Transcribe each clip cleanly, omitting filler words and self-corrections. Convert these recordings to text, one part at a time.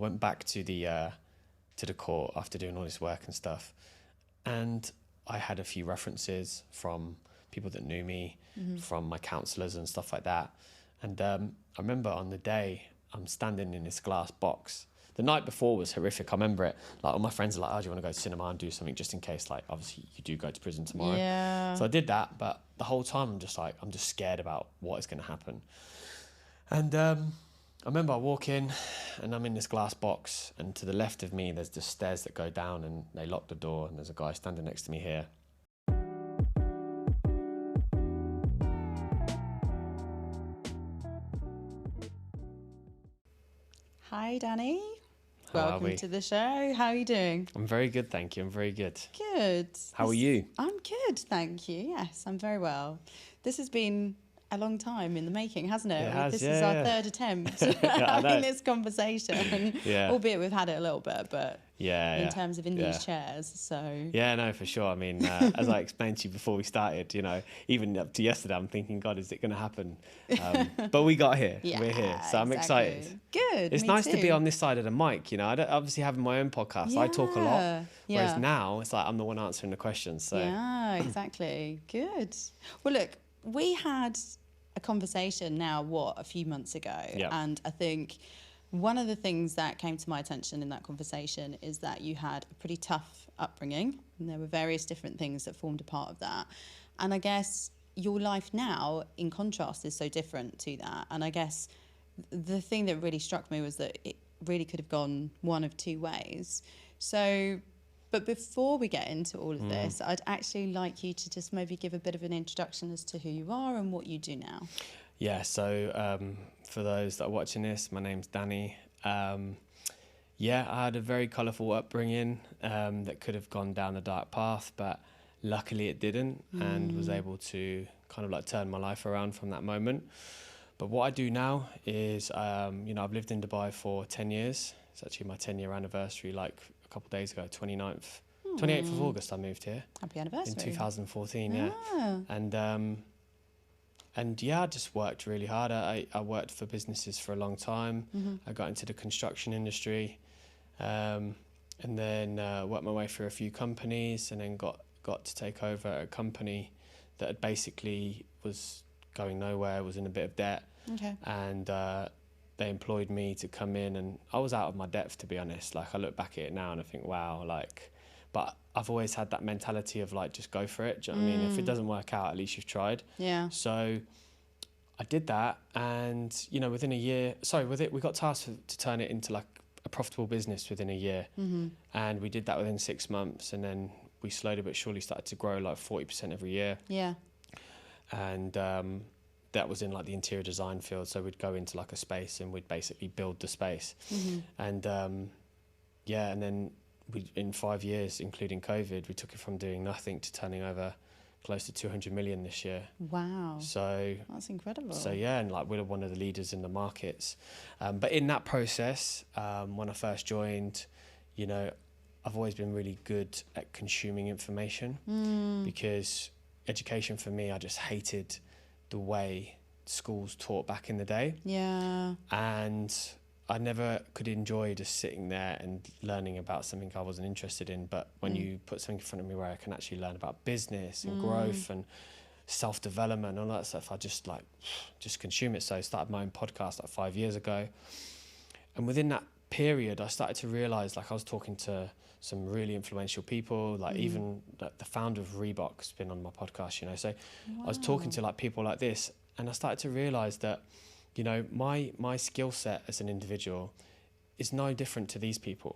went back to the court after doing all this work and stuff, and I had a few references from people that knew me, from my counsellors and stuff like that. And I remember on the day I'm standing in this glass box. The night before was horrific. I remember it. Like all my friends are like, "Oh, do you want to go to cinema and do something just in case? Like, obviously you do go to prison tomorrow." Yeah. So I did that, but the whole time I'm just scared about what is going to happen. And I remember I walk in, and I'm in this glass box, and to the left of me there's the stairs that go down, and they lock the door, and there's a guy standing next to me here. Hi, Danny. How are Welcome we? to the show. How are you doing? I'm very good, thank you. I'm very good. Good. How are you? I'm good, thank you. Yes, I'm very well. This has been a long time in the making, hasn't it? It has, This yeah, is our yeah. third attempt I know. in this conversation. Yeah. Albeit we've had it a little bit, but Yeah. in terms of in these chairs, so... Yeah, no, for sure. I mean, as I explained to you before we started, even up to yesterday, I'm thinking, God, is it going to happen? But we got here. Yeah, We're here. So I'm exactly. excited. Good. It's me nice too. to be on this side of the mic, I don't, obviously having my own podcast, I talk a lot. Whereas Yeah. now it's like I'm the one answering the questions. So Yeah, exactly. Good. Well, look, we had a conversation now, a few months ago. Yeah. And I think one of the things that came to my attention in that conversation is that you had a pretty tough upbringing, and there were various different things that formed a part of that. And I guess your life now, in contrast, is so different to that. And I guess the thing that really struck me was that it really could have gone one of two ways. So, but before we get into all of this, I'd actually like you to just maybe give a bit of an introduction as to who you are and what you do now. yeah, so for those that are watching this, my name's Danny. I had a very colourful upbringing that could have gone down a dark path, but luckily it didn't, and was able to kind of like turn my life around from that moment. But what I do now is, I've lived in Dubai for 10 years. It's actually my 10-year anniversary, like a couple of days ago, 28th of August I moved here. Happy anniversary. In 2014, yeah. Ah. And I just worked really hard. I worked for businesses for a long time. I got into the construction industry, and then worked my way through a few companies, and then got to take over a company that had basically was going nowhere, was in a bit of debt. Okay. And they employed me to come in, and I was out of my depth, to be honest. Like, I look back at it now and I think, wow, but I've always had that mentality of like, just go for it. Do you know what I mean? If it doesn't work out, at least you've tried. Yeah. So I did that, and within a year, we got tasked to turn it into like a profitable business within a year. And we did that within 6 months, and then we slowly but surely started to grow like 40% every year. Yeah. And that was in like the interior design field. So we'd go into like a space and we'd basically build the space. And and then in 5 years, including COVID, we took it from doing nothing to turning over close to 200 million this year. Wow. So that's incredible. So and like we're one of the leaders in the markets. But in that process, when I first joined, I've always been really good at consuming information, because education for me, I just hated the way schools taught back in the day. Yeah. And I never could enjoy just sitting there and learning about something I wasn't interested in. But when you put something in front of me where I can actually learn about business and growth and self-development and all that stuff, I just consume it. So I started my own podcast like 5 years ago. And within that period, I started to realize, like, I was talking to some really influential people, like even the founder of Reebok's been on my podcast, So I was talking to like people like this, and I started to realize that, my skill set as an individual is no different to these people.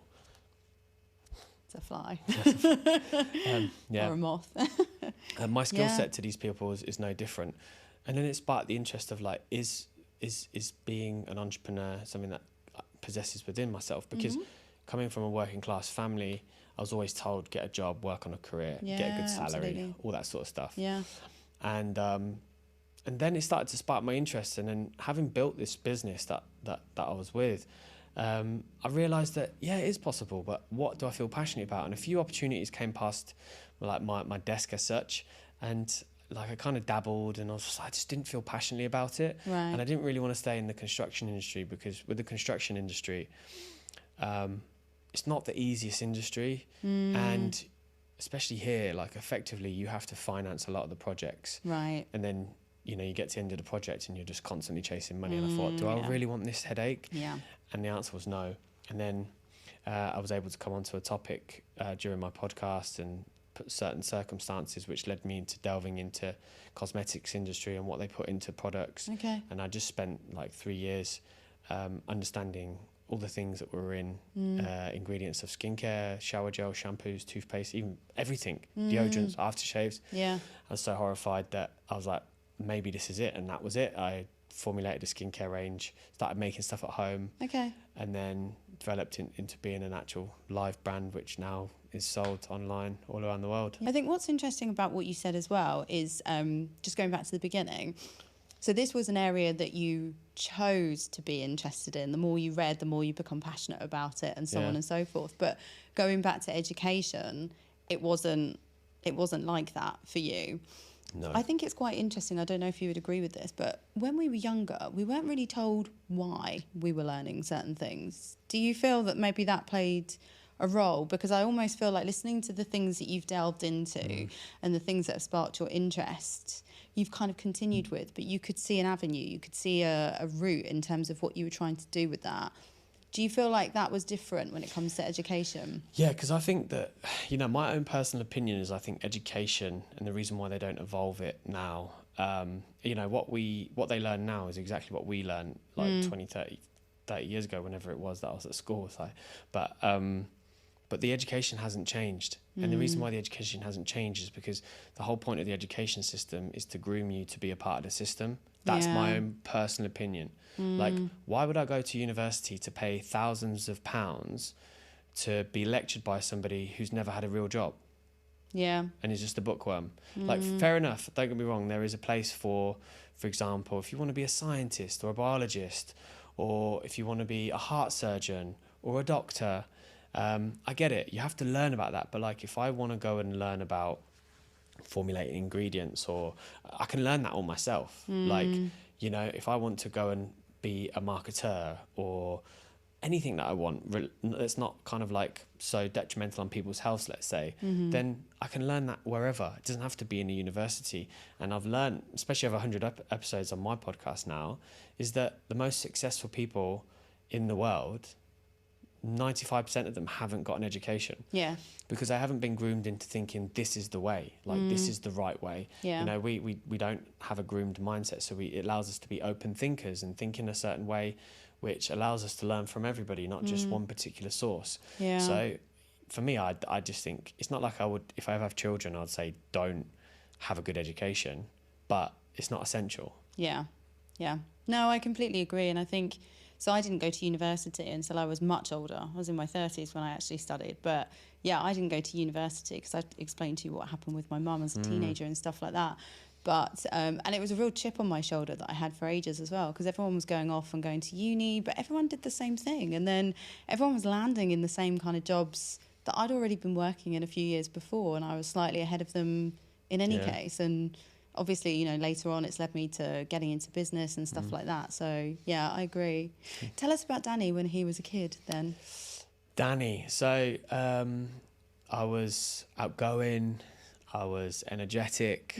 It's a fly. Yeah. Or a moth. My skill set to these people is no different. And then it sparked the interest of like, is being an entrepreneur something that possesses within myself? Because coming from a working class family, I was always told, get a job, work on a career, get a good salary, absolutely. all that sort of stuff. Yeah. And then it started to spark my interest. And then having built this business that I was with, I realized that, it is possible, but what do I feel passionate about? And a few opportunities came past like my desk as such. And like I kind of dabbled, and I just didn't feel passionately about it. Right. And I didn't really want to stay in the construction industry, because with the construction industry, it's not the easiest industry. And especially here, like effectively you have to finance a lot of the projects. Right. And then, you know, you get to the end of the project and you're just constantly chasing money. And I thought, do I really want this headache? Yeah. And the answer was no. And then I was able to come onto a topic during my podcast and put certain circumstances which led me into delving into cosmetics industry and what they put into products. Okay. And I just spent like 3 years understanding all the things that were in ingredients of skincare, shower gel, shampoos, toothpaste, even everything, deodorants, aftershaves. Yeah. I was so horrified that I was like, maybe this is it. And that was it. I formulated a skincare range, started making stuff at home. Okay. And then developed into being an actual live brand, which now is sold online all around the world. I think what's interesting about what you said as well is just going back to the beginning. So this was an area that you chose to be interested in. The more you read, the more you become passionate about it, and so on and so forth. But going back to education, it wasn't like that for you. No. I think it's quite interesting. I don't know if you would agree with this, but when we were younger, we weren't really told why we were learning certain things. Do you feel that maybe that played a role? Because I almost feel like listening to the things that you've delved into and the things that have sparked your interest, you've kind of continued with, but you could see an avenue, you could see a route in terms of what you were trying to do with that. Do you feel like that was different when it comes to education? Yeah, because I think that, you know, my own personal opinion is I think education, and the reason why they don't evolve it now, you know, what they learn now is exactly what we learned like 20, 30 years ago, whenever it was that I was at school. It's like, but the education hasn't changed. And the reason why the education hasn't changed is because the whole point of the education system is to groom you to be a part of the system. That's my own personal opinion. Like, why would I go to university to pay thousands of pounds to be lectured by somebody who's never had a real job? Yeah. And is just a bookworm. Like, fair enough, don't get me wrong, there is a place for example, if you want to be a scientist or a biologist, or if you want to be a heart surgeon or a doctor, I get it, you have to learn about that. But like, if I want to go and learn about formulating ingredients, or I can learn that all myself. Like, you know, if I want to go and be a marketer or anything that I want that's not kind of like so detrimental on people's health, let's say, then I can learn that wherever. It doesn't have to be in a university. And I've learned, especially over 100 episodes on my podcast now, is that the most successful people in the world, 95% of them haven't got an education. Yeah. Because they haven't been groomed into thinking this is the way, like this is the right way. Yeah. You know, we don't have a groomed mindset, so it allows us to be open thinkers and think in a certain way, which allows us to learn from everybody, not just one particular source. Yeah. So for me, I just think it's not like I would, if I ever have children, I'd say don't have a good education, but it's not essential. Yeah. Yeah. No, I completely agree. And I think, so I didn't go to university until I was much older. I was in my 30s when I actually studied. But yeah, I didn't go to university because I explained to you what happened with my mum as a teenager and stuff like that. But, and it was a real chip on my shoulder that I had for ages as well, because everyone was going off and going to uni, but everyone did the same thing. And then everyone was landing in the same kind of jobs that I'd already been working in a few years before, and I was slightly ahead of them in any case. And obviously, you know, later on it's led me to getting into business and stuff like that. So yeah, I agree. Tell us about Danny when he was a kid then. Danny. So I was outgoing, I was energetic,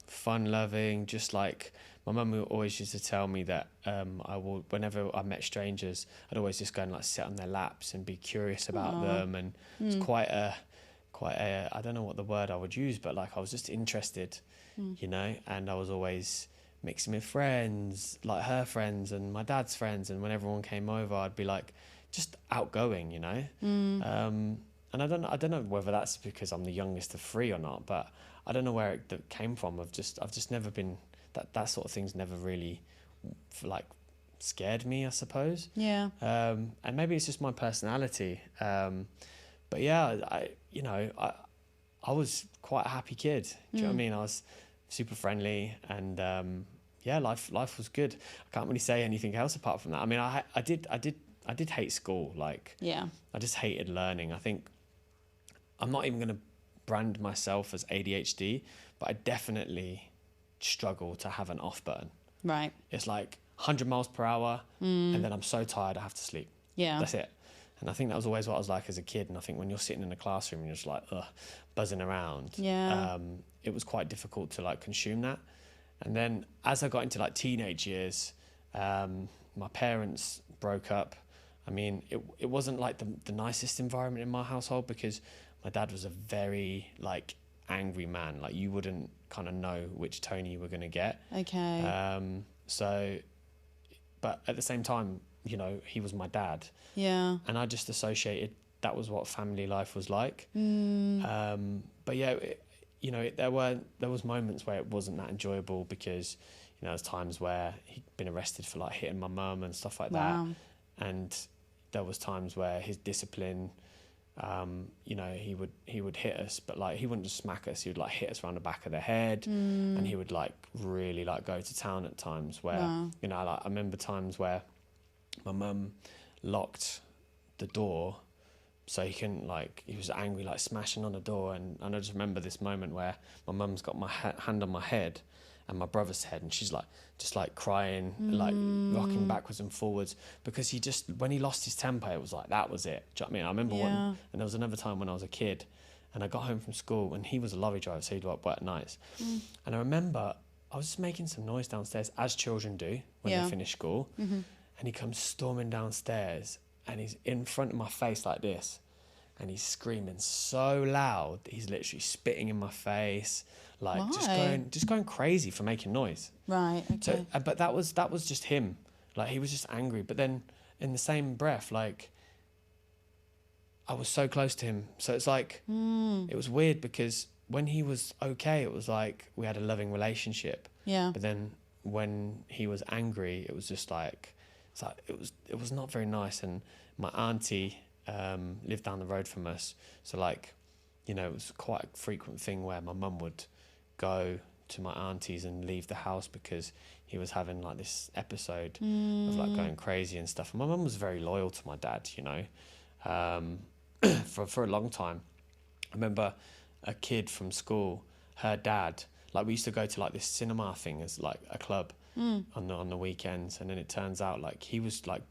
fun-loving, just like my mum always used to tell me that I would, whenever I met strangers, I'd always just go and like sit on their laps and be curious about them. And it's quite a, I don't know what the word I would use, but like I was just interested, you know, and I was always mixing with friends, like her friends and my dad's friends. And when everyone came over, I'd be like just outgoing, you know. And I don't know whether that's because I'm the youngest of three or not, but I don't know where it came from. I've just never been, that sort of thing's never really like scared me, I suppose. Yeah. And maybe it's just my personality. But yeah, I was quite a happy kid. Do you know what I mean? I was super friendly, and yeah, life was good. I can't really say anything else apart from that. I mean, I did hate school. Like, Yeah. I just hated learning. I think I'm not even going to brand myself as ADHD, but I definitely struggle to have an off button. Right. It's like 100 miles per hour, and then I'm so tired I have to sleep. Yeah. That's it. And I think that was always what I was like as a kid. And I think when you're sitting in a classroom and you're just like, buzzing around, it was quite difficult to like consume that. And then as I got into like teenage years, my parents broke up. I mean, it wasn't like the nicest environment in my household, because my dad was a very like angry man. Like you wouldn't kind of know which Tony you were going to get. Okay. So, but at the same time, you know, he was my dad. Yeah. And I just associated that was what family life was like. But yeah, there was moments where it wasn't that enjoyable, because, you know, there's times where he'd been arrested for like hitting my mum and stuff like that. And there was times where his discipline, you know, he would hit us, but like he wouldn't just smack us, he would like hit us around the back of the head. And he would like really like go to town at times where, you know, like I remember times where my mum locked the door so he couldn't, like, he was angry, like smashing on the door. And I just remember this moment where my mum's got my hand on my head and my brother's head, and she's like just like crying, like rocking backwards and forwards, because he just, when he lost his temper, it was like that was it. Do you know what I mean? I remember and there was another time when I was a kid and I got home from school, and he was a lorry driver, so he'd work nights. And I remember I was just making some noise downstairs, as children do when they finish school. And he comes storming downstairs, and he's in front of my face like this, and he's screaming so loud that he's literally spitting in my face, like just going crazy for making noise. Right. Okay. So, but that was just him. Like he was just angry. But then in the same breath, like I was so close to him. So it's like it was weird, because when he was okay, it was like we had a loving relationship. Yeah. But then when he was angry, it was just like, it was not very nice. And my auntie lived down the road from us, so like, you know, it was quite a frequent thing where my mum would go to my auntie's and leave the house because he was having like this episode of like going crazy and stuff. And my mum was very loyal to my dad, you know, for a long time. I remember a kid from school, her dad, like we used to go to like this cinema thing as like a club on the weekends, and then it turns out like he was like,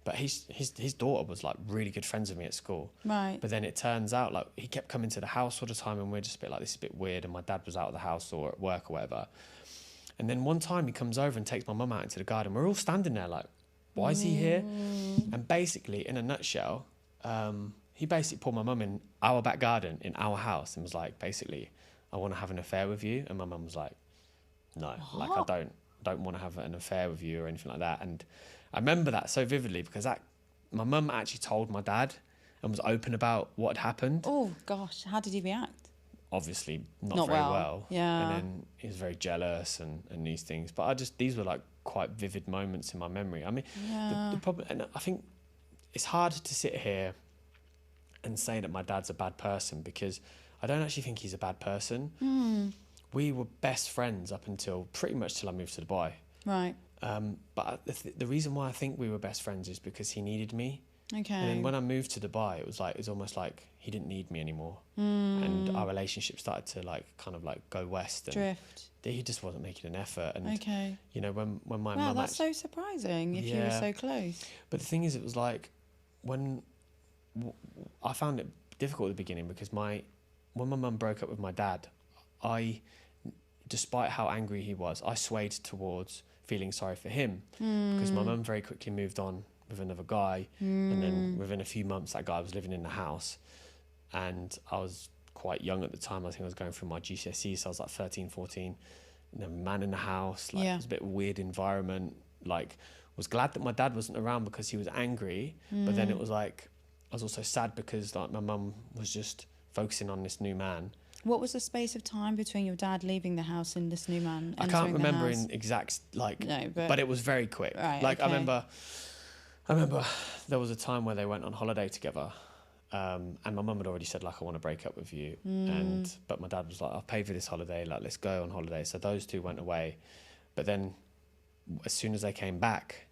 but his daughter was like really good friends with me at school. Right. But then it turns out like he kept coming to the house all the time, and we're just a bit like, this is a bit weird, and my dad was out of the house or at work or whatever. And then one time he comes over and takes my mum out into the garden. We're all standing there like, why is he here? And basically, in a nutshell, he basically pulled my mum in our back garden in our house and was like, basically, I want to have an affair with you. And my mum was like, no, like I don't want to have an affair with you or anything like that. And I remember that so vividly, because my mum actually told my dad and was open about what had happened. Oh gosh, how did he react? Obviously not very well. Yeah. And then he was very jealous and these things. But these were like quite vivid moments in my memory. I mean, the problem, and I think it's hard to sit here and say that my dad's a bad person, because I don't actually think he's a bad person. We were best friends up until pretty much till I moved to Dubai. Right. But the reason why I think we were best friends is because he needed me. Okay. And then when I moved to Dubai, it was almost like he didn't need me anymore. And our relationship started to like kind of like go west. And drift. he just wasn't making an effort. And, okay. you know, when my Wow, mum... that's so surprising if you were so close. But the thing is, it was like when... I found it difficult at the beginning, because when my mum broke up with my dad, despite how angry he was, I swayed towards feeling sorry for him, because my mum very quickly moved on with another guy, and then within a few months that guy was living in the house, and I was quite young at the time. I think I was going through my GCSE, so I was like 13, 14, and then man in the house, like it was a bit of a weird environment. Like, was glad that my dad wasn't around because he was angry, but then it was like I was also sad because like my mum was just focusing on this new man. What was the space of time between your dad leaving the house and this new man entering I can't remember the house? in exact, like, no, but it was very quick. Right, like, okay. I remember there was a time where they went on holiday together, and my mum had already said, like, I want to break up with you. But my dad was like, I'll pay for this holiday, like, let's go on holiday. So those two went away. But then as soon as they came back,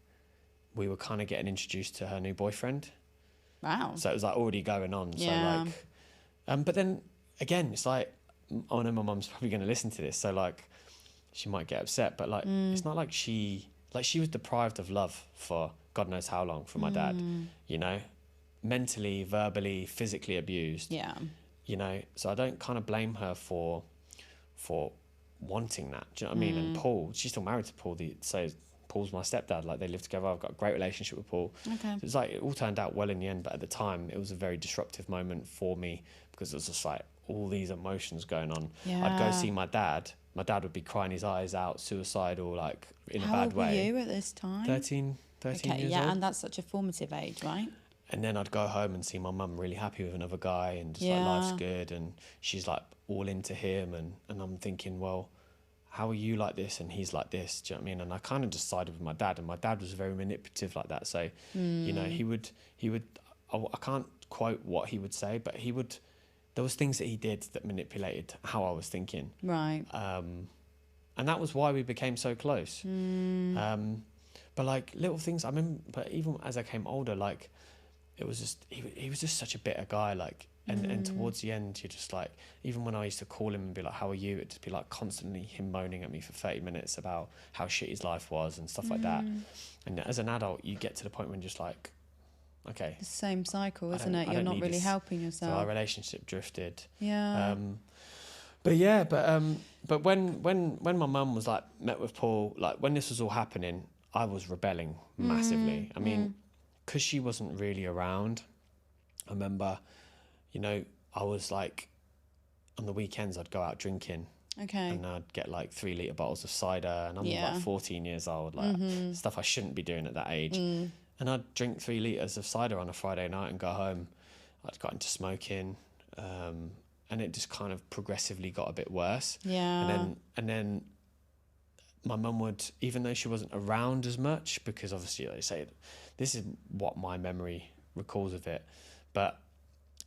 we were kind of getting introduced to her new boyfriend. Wow. So it was like already going on. Yeah. So like, but then again, it's like, I know my mum's probably going to listen to this, so like she might get upset, but like it's not like she was deprived of love for God knows how long from my dad, you know, mentally, verbally, physically abused. Yeah. You know, so I don't kind of blame her for wanting that. Do you know what I mean? And Paul, she's still married to Paul. So Paul's my stepdad. Like, they live together. I've got a great relationship with Paul. Okay. So it's like, it all turned out well in the end. But at the time, it was a very disruptive moment for me, because it was just like all these emotions going on. Yeah. I'd go see my dad. My dad would be crying his eyes out, suicidal, like in a bad way. How old were you at this time? 13 years old. And that's such a formative age, right? And then I'd go home and see my mum really happy with another guy, and just like, life's good, and she's like all into him, and I'm thinking, well, how are you like this and he's like this? Do you know what I mean? And I kind of just sided with my dad, and my dad was very manipulative like that. So, you know, he would, I can't quote what he would say, but there was things that he did that manipulated how I was thinking. Right. And that was why we became so close. But like little things, I remember, but even as I came older, like, it was just, he was just such a bitter guy, like, and towards the end, you're just like, even when I used to call him and be like, how are you? It'd just be like constantly him moaning at me for 30 minutes about how shit his life was and stuff like that. And as an adult, you get to the point when you're just like, okay. The same cycle, isn't it? You're not really helping yourself. So our relationship drifted. Yeah. But when my mum was like met with Paul, like when this was all happening, I was rebelling massively. I mean, because she wasn't really around, I remember, you know, I was like, on the weekends I'd go out drinking. Okay. And I'd get like 3 litre bottles of cider, and I'm like 14 years old, like stuff I shouldn't be doing at that age. And I'd drink 3 litres of cider on a Friday night and go home. I'd got into smoking, and it just kind of progressively got a bit worse. Yeah. And then my mum would, even though she wasn't around as much, because obviously, like I say, this is what my memory recalls of it, but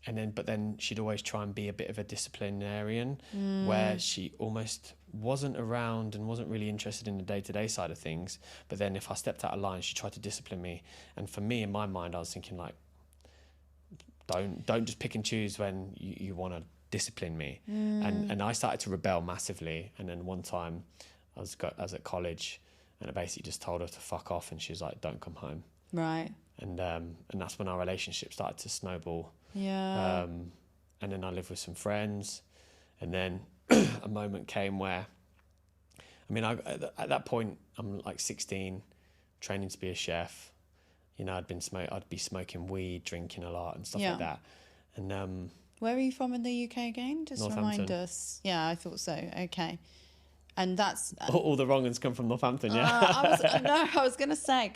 then she'd always try and be a bit of a disciplinarian, where she almost wasn't around and wasn't really interested in the day-to-day side of things. But then if I stepped out of line, she tried to discipline me. And for me, in my mind, I was thinking like, don't just pick and choose when you want to discipline me. And I started to rebel massively. And then one time I was at college, and I basically just told her to fuck off, and she was like, don't come home. Right. And that's when our relationship started to snowball. Yeah. And then I lived with some friends, and then a moment came where, I mean, at that point, I'm like 16, training to be a chef. You know, I'd be smoking weed, drinking a lot and stuff like that. And where are you from in the UK again? Just remind us. Yeah, I thought so. Okay. And that's all the wrong ones come from Northampton, yeah. I was going to say,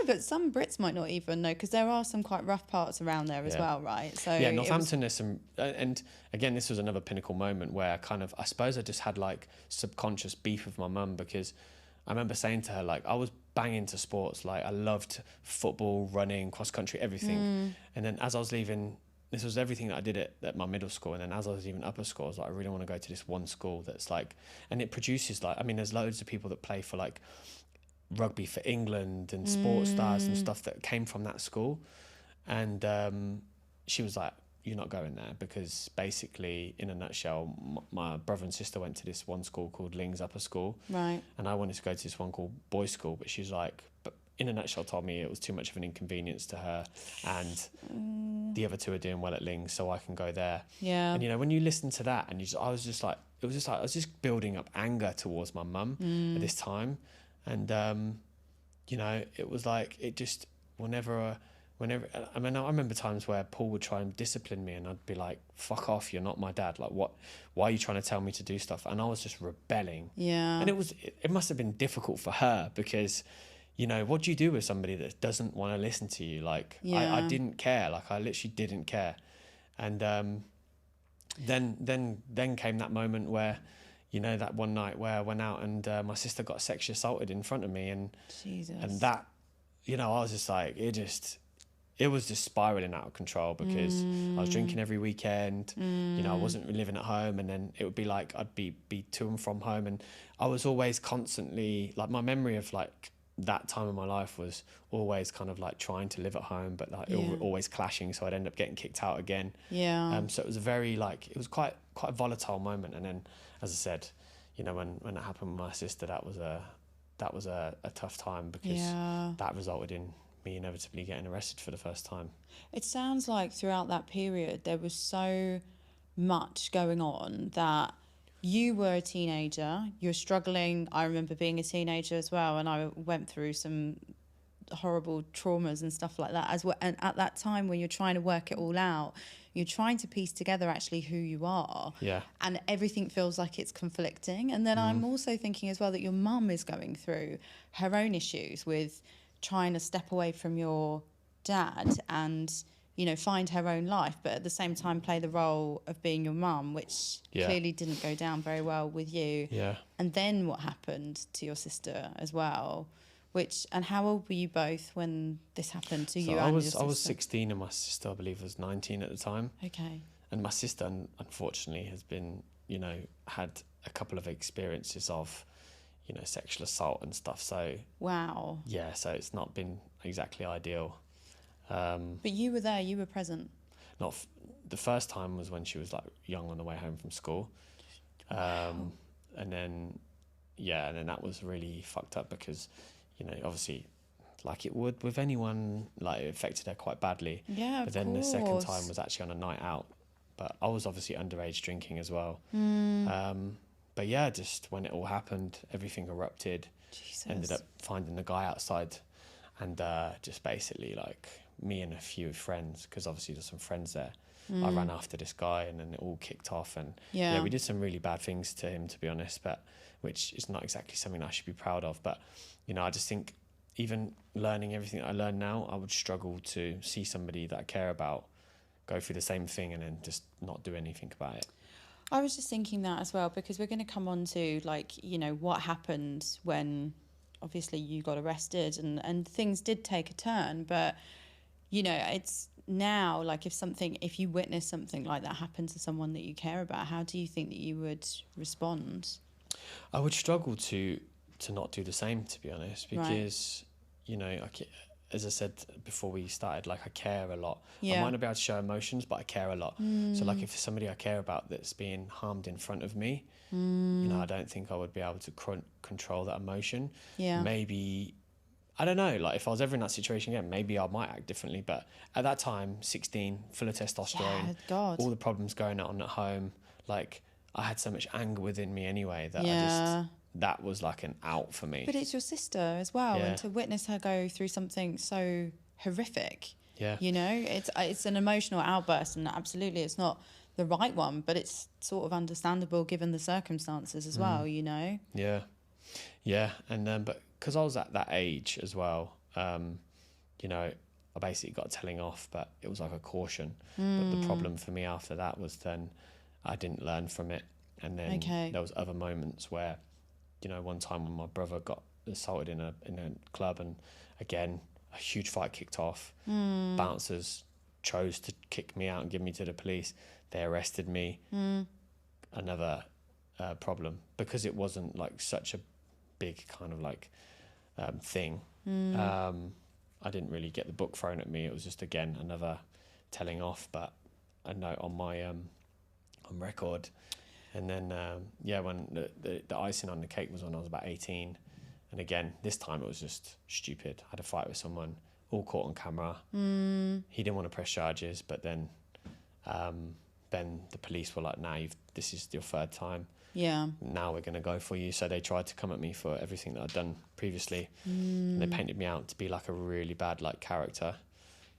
but some Brits might not even know, because there are some quite rough parts around there as well, right? So yeah, Northampton is some, and again, this was another pinnacle moment where I suppose I just had like subconscious beef with my mum, because I remember saying to her, like, I was banging to sports, like I loved football, running, cross country, everything. And then as I was leaving, this was everything that I did at my middle school. And then as I was even upper school, I was like, I really want to go to this one school that's like, and it produces like, I mean, there's loads of people that play for like rugby for England and sports stars and stuff that came from that school. And she was like, you're not going there, because basically, in a nutshell, my brother and sister went to this one school called Ling's Upper School. Right. And I wanted to go to this one called Boys School, but she's like, but in a nutshell, told me it was too much of an inconvenience to her, and the other two are doing well at Ling's, so I can go there. Yeah. And you know, when you listen to that, and I was just building up anger towards my mum at this time, and you know, it was like, it just whenever I mean, I remember times where Paul would try and discipline me, and I'd be like, fuck off, you're not my dad, like, what, why are you trying to tell me to do stuff? And I was just rebelling. Yeah. And it must have been difficult for her, because, you know, what do you do with somebody that doesn't want to listen to you? Like, I didn't care, like, I literally didn't care. And then came that moment where, you know, that one night where I went out and my sister got sexually assaulted in front of me, and Jesus. And that, you know, I was just like, it was just spiraling out of control, because I was drinking every weekend. You know, I wasn't living at home, and then it would be like I'd be to and from home, and I was always constantly, like, my memory of like that time in my life was always kind of like trying to live at home, but like always clashing, so I'd end up getting kicked out again. So it was it was quite a volatile moment. And then, as I said, you know, when it happened with my sister, that was a tough time, because that resulted in me inevitably getting arrested for the first time. It sounds like throughout that period there was so much going on that you were a teenager, you're struggling. I remember being a teenager as well, and I went through some horrible traumas and stuff like that as well. And at that time when you're trying to work it all out, you're trying to piece together actually who you are. Yeah. And everything feels like it's conflicting. And then I'm also thinking as well that your mum is going through her own issues with trying to step away from your dad and, you know, find her own life, but at the same time play the role of being your mum, which clearly didn't go down very well with you. Yeah. And then what happened to your sister as well? And how old were you both when this happened to you and your sister? I was 16 and my sister, I believe, was 19 at the time. Okay. And my sister, unfortunately, has been, you know, had a couple of experiences of, you know, sexual assault and stuff. So wow. Yeah, so it's not been exactly ideal. But you were there, you were present. The first time was when she was like young on the way home from school. And then that was really fucked up because, you know, obviously, like it would with anyone, like it affected her quite badly. Yeah, But then the second time was actually on a night out. But I was obviously underage drinking as well. But yeah, just when it all happened, everything erupted. Jesus. Ended up finding the guy outside and just basically like me and a few friends, because obviously there's some friends there. I ran after this guy and then it all kicked off. And we did some really bad things to him, to be honest, but which is not exactly something I should be proud of. But, you know, I just think even learning everything I learn now, I would struggle to see somebody that I care about go through the same thing and then just not do anything about it. I was just thinking that as well, because we're going to come on to, like, you know, what happened when obviously you got arrested and things did take a turn. But, you know, it's now, like, if you witness something like that happen to someone that you care about, how do you think that you would respond? I would struggle to not do the same, to be honest, because, you know, as I said before we started, like I care a lot. I might not be able to show emotions, but I care a lot. So like if somebody I care about that's being harmed in front of me, you know, I don't think I would be able to control that emotion. Yeah. Maybe, I don't know, like if I was ever in that situation again, maybe I might act differently. But at that time, 16, full of testosterone, all the problems going on at home, like I had so much anger within me anyway that that was like an out for me. But it's your sister as well, and to witness her go through something so horrific, you know, it's an emotional outburst, and absolutely it's not the right one, but it's sort of understandable given the circumstances as well, you know. And then but because I was at that age as well, you know, I basically got telling off, but it was like a caution. But the problem for me after that was then I didn't learn from it, and then there was other moments where, you know, one time when my brother got assaulted in a club, and again a huge fight kicked off. Bouncers chose to kick me out and give me to the police. They arrested me. Another problem, because it wasn't like such a big kind of like thing. I didn't really get the book thrown at me. It was just, again, another telling off, but a note on my on record. And then, when the icing on the cake was when I was about 18. And again, this time it was just stupid. I had a fight with someone, all caught on camera. He didn't want to press charges, but then the police were like, this is your third time. Now we're going to go for you. So they tried to come at me for everything that I'd done previously. And they painted me out to be like a really bad like character.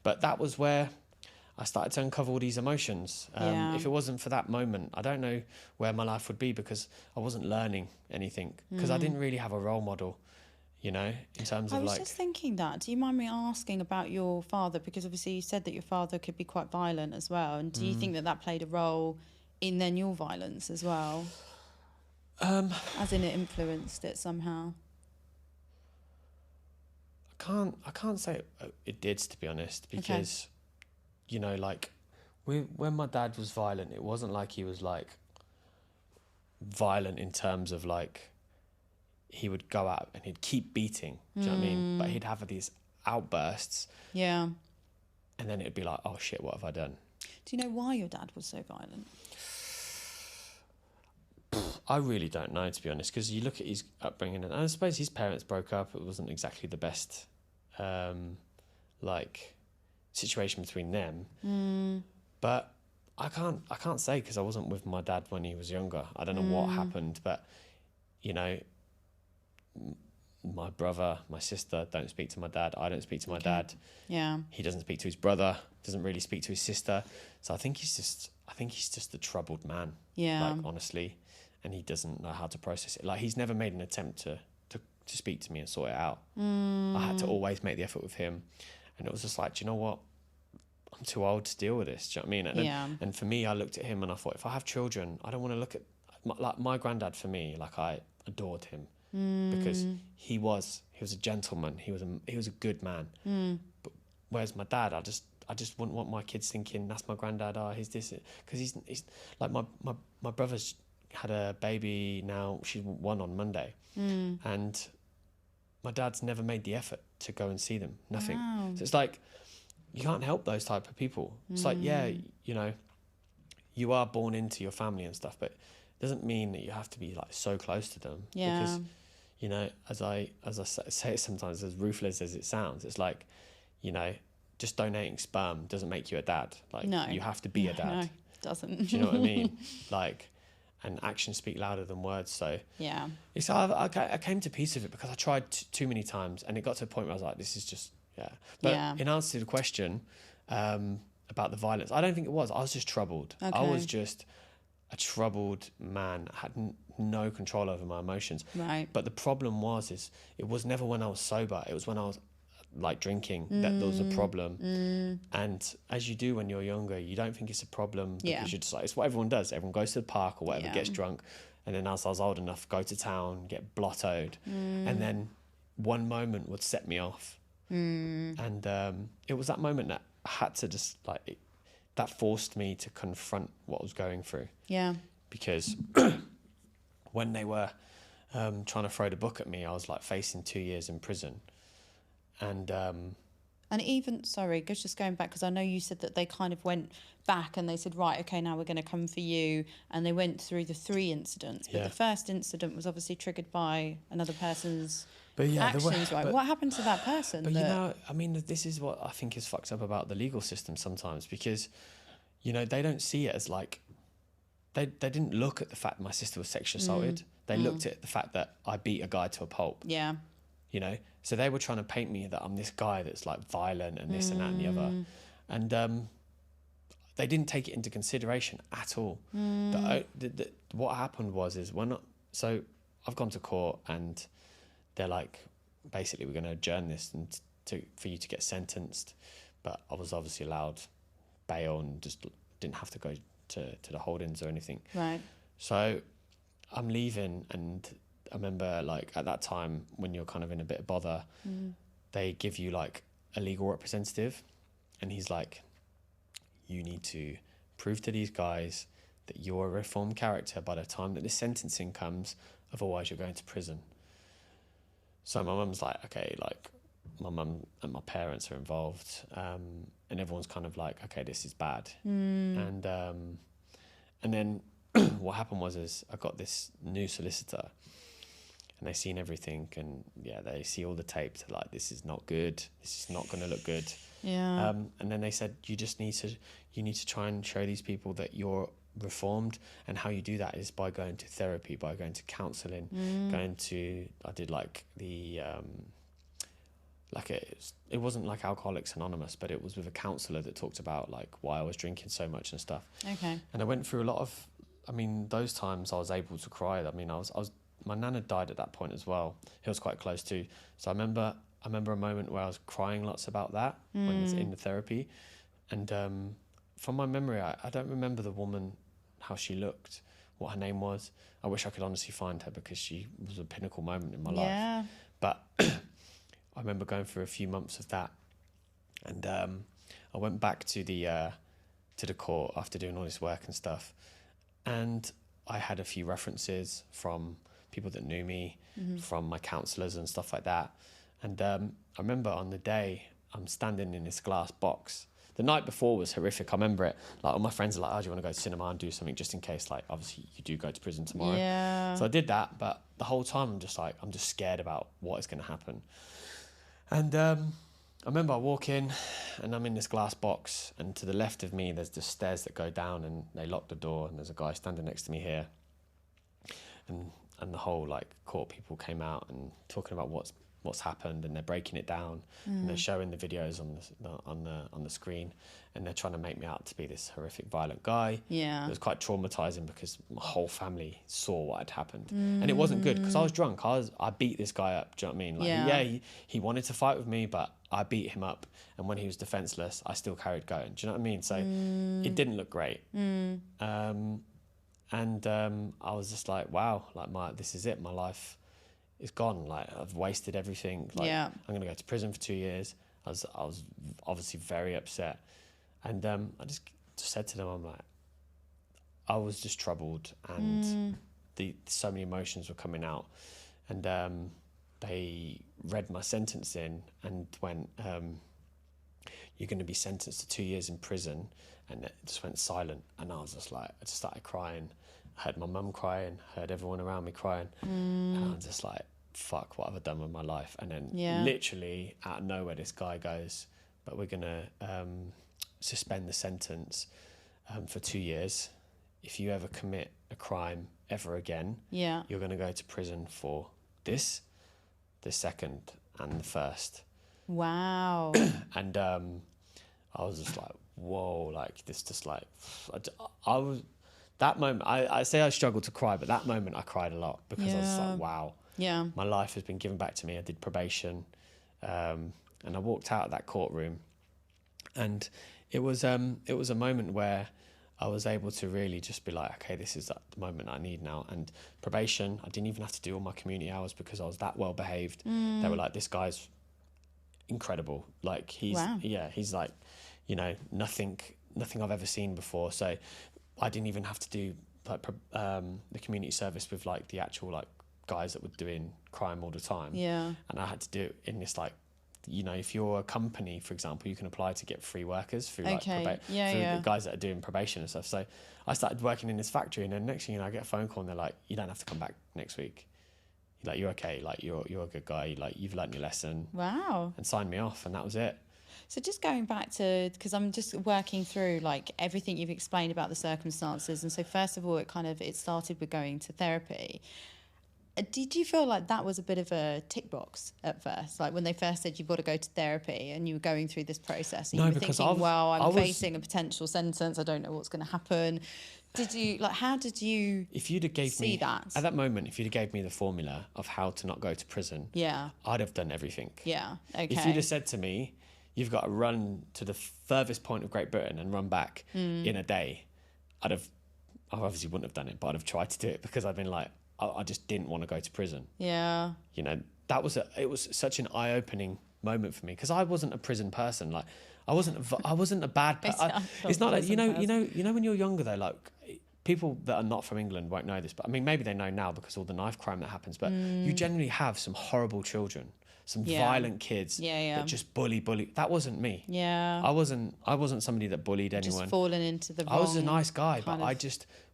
But that was where I started to uncover all these emotions. If it wasn't for that moment, I don't know where my life would be, because I wasn't learning anything, because I didn't really have a role model, you know, in terms of like... I was just thinking that. Do you mind me asking about your father? Because obviously you said that your father could be quite violent as well. And do you think that played a role in then your violence as well? As in it influenced it somehow? I can't say it did, to be honest, because... You know, like, when my dad was violent, it wasn't like he was, like, violent in terms of, like, he would go out and he'd keep beating, do you know what I mean? But he'd have these outbursts. Yeah. And then it'd be like, oh, shit, what have I done? Do you know why your dad was so violent? I really don't know, to be honest, because you look at his upbringing, and I suppose his parents broke up. It wasn't exactly the best like situation between them. But I can't say, because I wasn't with my dad when he was younger. I don't know what happened, but you know, my brother, my sister don't speak to my dad. I don't speak to my dad. Yeah. He doesn't speak to his brother. Doesn't really speak to his sister. So I think he's just a troubled man. Yeah. Like, honestly, and he doesn't know how to process it. Like, he's never made an attempt to speak to me and sort it out. I had to always make the effort with him, and it was just like, do you know what? I'm too old to deal with this. Do you know what I mean? And for me, I looked at him and I thought, if I have children, I don't want to look at my granddad. For me, like, I adored him because he was a gentleman. He was a good man. But whereas my dad, I just wouldn't want my kids thinking that's my granddad. Oh, he's this, because he's like my brother's had a baby now. She's 1 on Monday, and my dad's never made the effort to go and see them. Nothing. Wow. So it's like, you can't help those type of people. It's like, yeah, you know, you are born into your family and stuff, but it doesn't mean that you have to be like so close to them. Yeah. Because, you know, as I say it sometimes, as ruthless as it sounds, it's like, you know, just donating sperm doesn't make you a dad. Like, No. you have to be a dad. No, it doesn't. Do you know what I mean? Like, and actions speak louder than words. So Yeah. it's I came to peace with it because I tried too many times, and it got to a point where I was like, this is just, yeah. But in answer to the question about the violence, I don't think it was. I was just troubled. Okay. I was just a troubled man. I had no control over my emotions. Right. But the problem is it was never when I was sober. It was when I was like drinking that there was a problem. And as you do when you're younger, you don't think it's a problem because you're just like, it's what everyone does. Everyone goes to the park or whatever, gets drunk. And then as I was old enough, go to town, get blottoed. And then one moment would set me off. And it was that moment that I had to just like, that forced me to confront what I was going through. Yeah. Because when they were trying to throw the book at me, I was like facing 2 years in prison. And even, sorry, just going back, because I know you said that they kind of went back and they said, right, okay, now we're going to come for you. And they went through the 3 incidents. But the first incident was obviously triggered by another person's actions, right? What happened to that person? But, you know, I mean, this is what I think is fucked up about the legal system sometimes, because, you know, they don't see it as like, they didn't look at the fact my sister was sexually assaulted. They looked at the fact that I beat a guy to a pulp. Yeah. You know, so they were trying to paint me that I'm this guy that's like violent and this and that and the other. And they didn't take it into consideration at all. What happened is so I've gone to court and they're like, basically, we're going to adjourn this and for you to get sentenced. But I was obviously allowed bail and just didn't have to go to the holdings or anything. Right. So I'm leaving, and I remember, like, at that time when you're kind of in a bit of bother, they give you like a legal representative, and he's like, you need to prove to these guys that you're a reformed character by the time that the sentencing comes, otherwise you're going to prison. So my mum's like, okay, like my mum and my parents are involved, and everyone's kind of like, okay, this is bad. And then what happened was I got this new solicitor, and they seen everything, and they see all the tapes. They're like, this is not good. This is not going to look good. Yeah. And then they said, you need to try and show these people that you're reformed, and how you do that is by going to therapy, by going to counselling, I did like the it wasn't like Alcoholics Anonymous, but it was with a counsellor that talked about like why I was drinking so much and stuff. Okay. And I went through a lot of, I mean, those times I was able to cry. I mean, I was my nan had died at that point as well. He was quite close to. So I remember a moment where I was crying lots about that when I was in the therapy. And from my memory, I don't remember the woman, how she looked, what her name was. I wish I could honestly find her, because she was a pinnacle moment in my life. But I remember going through a few months of that. And I went back to the court after doing all this work and stuff. And I had a few references from people that knew me, from my counsellors and stuff like that. And I remember on the day, I'm standing in this glass box. The night before was horrific. I remember it. Like, all my friends are like, oh, do you want to go to cinema and do something just in case, like, obviously you do go to prison tomorrow. Yeah. So I did that, but the whole time I'm just scared about what is going to happen. And I remember I walk in and I'm in this glass box, and to the left of me there's just stairs that go down, and they lock the door, and there's a guy standing next to me here, and the whole like court people came out and talking about what's happened, and they're breaking it down, and they're showing the videos on the screen, and they're trying to make me out to be this horrific violent guy. Yeah. It was quite traumatizing because my whole family saw what had happened, and it wasn't good because I was drunk. I beat this guy up. Do you know what I mean? Like, Yeah. he wanted to fight with me, but I beat him up, and when he was defenseless, I still carried going. Do you know what I mean? So it didn't look great. I was just like, wow, like this is it. My life is gone. Like, I've wasted everything. Like, Yeah. I'm gonna go to prison for 2 years. I was obviously very upset, and I just said to them, I'm like, I was just troubled, and so many emotions were coming out, and they read my sentence in and went, you're going to be sentenced to 2 years in prison, and it just went silent, and I was just like, I just started crying. I heard my mum crying, heard everyone around me crying, and I was just like, fuck, what have I done with my life? And then literally out of nowhere, this guy goes, but we're going to suspend the sentence for 2 years. If you ever commit a crime ever again, you're going to go to prison for this, the second, and the first. Wow. And I was just like, whoa, like this, just like, I was, that moment, I say I struggled to cry, but that moment I cried a lot because I was just like, wow, my life has been given back to me. I did probation, and I walked out of that courtroom, and it was a moment where I was able to really just be like, okay, this is the moment I need now. And probation, I didn't even have to do all my community hours because I was that well behaved. They were like, this guy's incredible. Like he's like, you know, nothing I've ever seen before. So I didn't even have to do like the community service with like the actual like guys that were doing crime all the time. Yeah. And I had to do it in this like, you know, if you're a company, for example, you can apply to get free workers through like the guys that are doing probation and stuff. So I started working in this factory, and then next thing you know, I get a phone call and they're like, you don't have to come back next week. Like, you're okay. Like, you're a good guy. Like, you've learned your lesson. Wow. And signed me off, and that was it. So just going back to, because I'm just working through like everything you've explained about the circumstances. And so first of all, it started with going to therapy. Did you feel like that was a bit of a tick box at first? Like when they first said you've got to go to therapy and you were going through this process, and you were thinking, well, I'm facing a potential sentence. I don't know what's going to happen. Did you, like, how did you see that? At that moment, if you'd have gave me the formula of how to not go to prison, I'd have done everything. Yeah, okay. If you'd have said to me, you've got to run to the furthest point of Great Britain and run back in a day, I obviously wouldn't have done it, but I'd have tried to do it because I've been like, I just didn't want to go to prison. Yeah. You know, it was such an eye-opening moment for me because I wasn't a prison person. Like, I wasn't a bad person. It's not like, you know when you're younger though, like people that are not from England won't know this, but I mean, maybe they know now because all the knife crime that happens, but you generally have some horrible children, some violent kids that just bully. That wasn't me. Yeah. I wasn't somebody that bullied anyone. Just fallen into the wrong. I was a nice guy, but